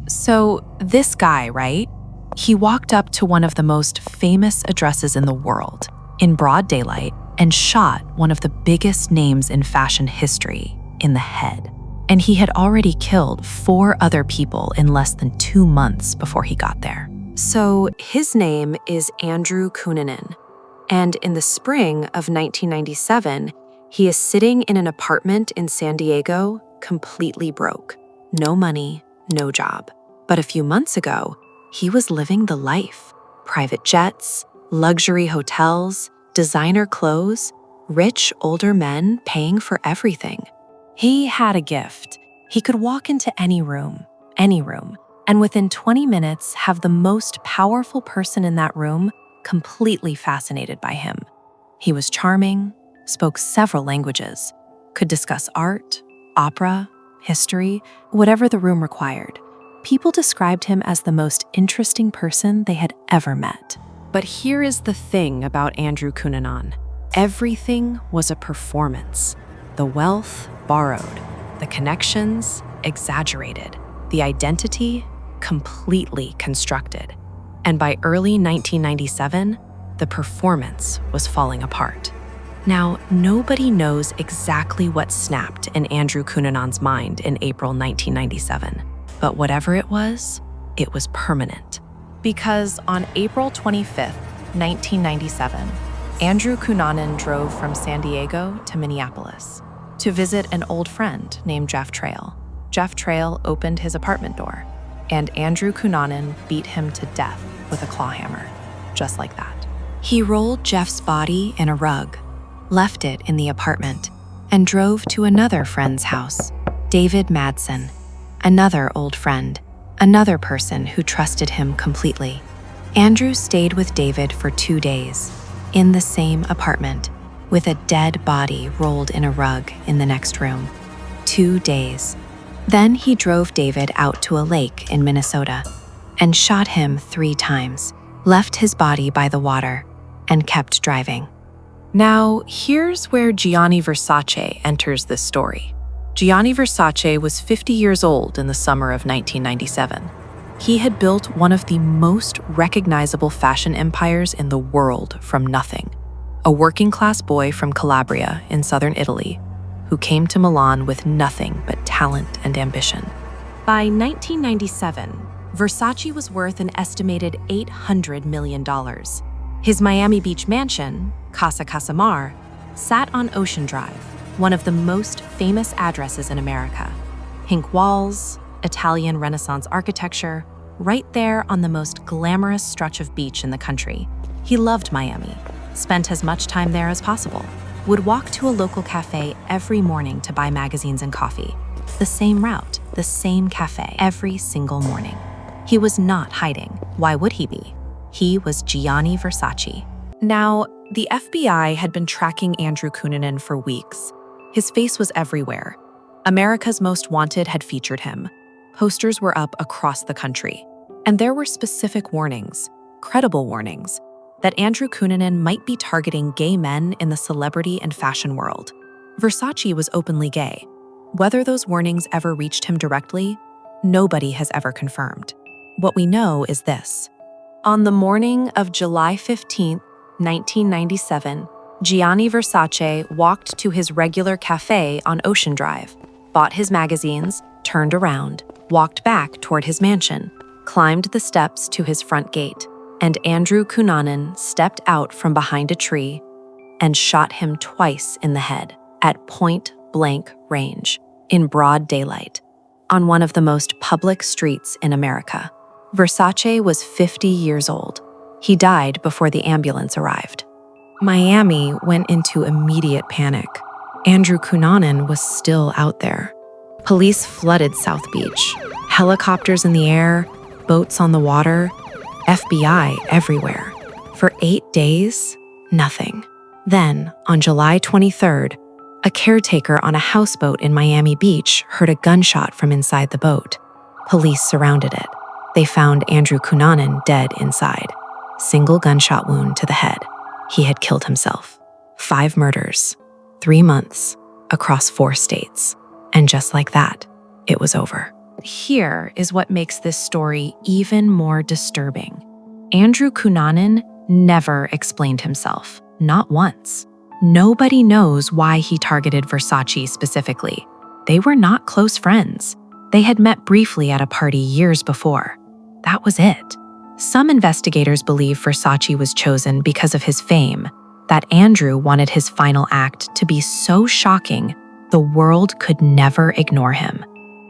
So this guy, right? He walked up to one of the most famous addresses in the world in broad daylight and shot one of the biggest names in fashion history in the head. And he had already killed 4 other people in less than 2 months before he got there. So his name is Andrew Cunanan. And in the spring of 1997, he is sitting in an apartment in San Diego, completely broke. No money, no job. But a few months ago, he was living the life. Private jets, luxury hotels, designer clothes, rich older men paying for everything. He had a gift. He could walk into any room, and within 20 minutes have the most powerful person in that room completely fascinated by him. He was charming, spoke several languages, could discuss art, opera, history, whatever the room required. People described him as the most interesting person they had ever met. But here is the thing about Andrew Cunanan. Everything was a performance. The wealth, borrowed. The connections, exaggerated. The identity, completely constructed. And by early 1997, the performance was falling apart. Now, nobody knows exactly what snapped in Andrew Cunanan's mind in April 1997. But whatever it was permanent. Because on April 25th, 1997, Andrew Cunanan drove from San Diego to Minneapolis to visit an old friend named Jeff Trail. Jeff Trail opened his apartment door, and Andrew Cunanan beat him to death with a claw hammer, just like that. He rolled Jeff's body in a rug, left it in the apartment, and drove to another friend's house, David Madsen, another old friend, another person who trusted him completely. Andrew stayed with David for 2 days, in the same apartment, with a dead body rolled in a rug in the next room. 2 days. Then he drove David out to a lake in Minnesota and shot him 3 times, left his body by the water, and kept driving. Now, here's where Gianni Versace enters this story. Gianni Versace was 50 years old in the summer of 1997. He had built one of the most recognizable fashion empires in the world from nothing. A working-class boy from Calabria in southern Italy who came to Milan with nothing but talent and ambition. By 1997, Versace was worth an estimated $800 million. His Miami Beach mansion, Casa Casamar, sat on Ocean Drive, one of the most famous addresses in America. Pink walls, Italian Renaissance architecture, right there on the most glamorous stretch of beach in the country. He loved Miami, spent as much time there as possible, would walk to a local cafe every morning to buy magazines and coffee. The same route, the same cafe, every single morning. He was not hiding. Why would he be? He was Gianni Versace. Now, the FBI had been tracking Andrew Cunanan for weeks. His face was everywhere. America's Most Wanted had featured him. Posters were up across the country. And there were specific warnings, credible warnings, that Andrew Cunanan might be targeting gay men in the celebrity and fashion world. Versace was openly gay. Whether those warnings ever reached him directly, nobody has ever confirmed. What we know is this. On the morning of July 15, 1997, Gianni Versace walked to his regular cafe on Ocean Drive, bought his magazines, turned around, walked back toward his mansion, climbed the steps to his front gate, and Andrew Cunanan stepped out from behind a tree and shot him twice in the head at point-blank range, in broad daylight, on one of the most public streets in America. Versace was 50 years old. He died before the ambulance arrived. Miami went into immediate panic. Andrew Cunanan was still out there. Police flooded South Beach. Helicopters in the air, boats on the water, FBI everywhere. For 8 days, nothing. Then, on July 23rd, a caretaker on a houseboat in Miami Beach heard a gunshot from inside the boat. Police surrounded it. They found Andrew Cunanan dead inside. Single gunshot wound to the head. He had killed himself. 5 murders, 3 months, across 4 states. And just like that, it was over. here is what makes this story even more disturbing. Andrew Cunanan never explained himself, not once. Nobody knows why he targeted Versace specifically. They were not close friends. They had met briefly at a party years before. That was it. Some investigators believe Versace was chosen because of his fame, that Andrew wanted his final act to be so shocking the world could never ignore him.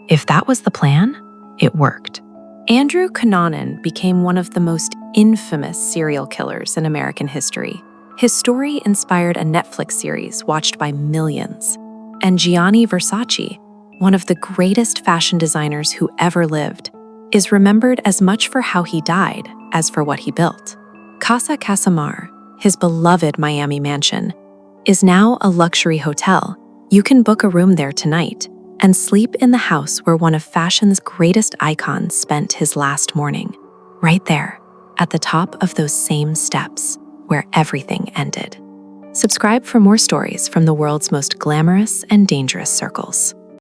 If that was the plan, it worked. Andrew Cunanan became one of the most infamous serial killers in American history. His story inspired a Netflix series watched by millions. And Gianni Versace, one of the greatest fashion designers who ever lived, is remembered as much for how he died as for what he built. Casa Casamar, his beloved Miami mansion, is now a luxury hotel. You can book a room there tonight and sleep in the house where one of fashion's greatest icons spent his last morning, right there, at the top of those same steps where everything ended. Subscribe for more stories from the world's most glamorous and dangerous circles.